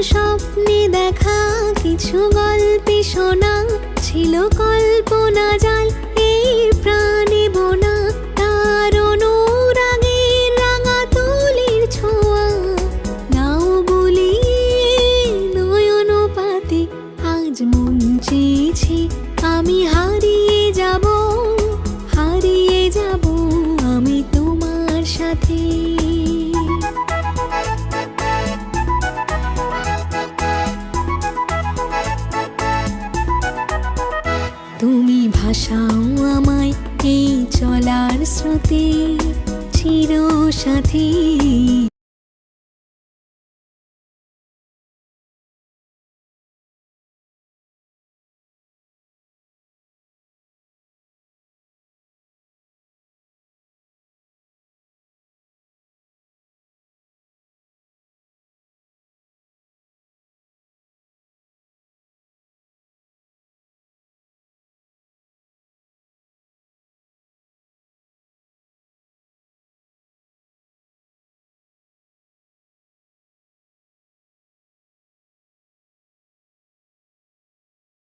স্বপ্নে দেখা কিছু গল্পে শোনা ছিল কল্পনা জাল এই প্রাণে বোনা। তার অনুরাগে রাঙা তুলির ছোঁয়া নাও বলি নয়ন পাতে। আজ মন চেয়েছে আমি হারিয়ে যাব আমি তোমার সাথে। তুমি ভাসাও আমায় এই চলার স্রোতে চির সাথী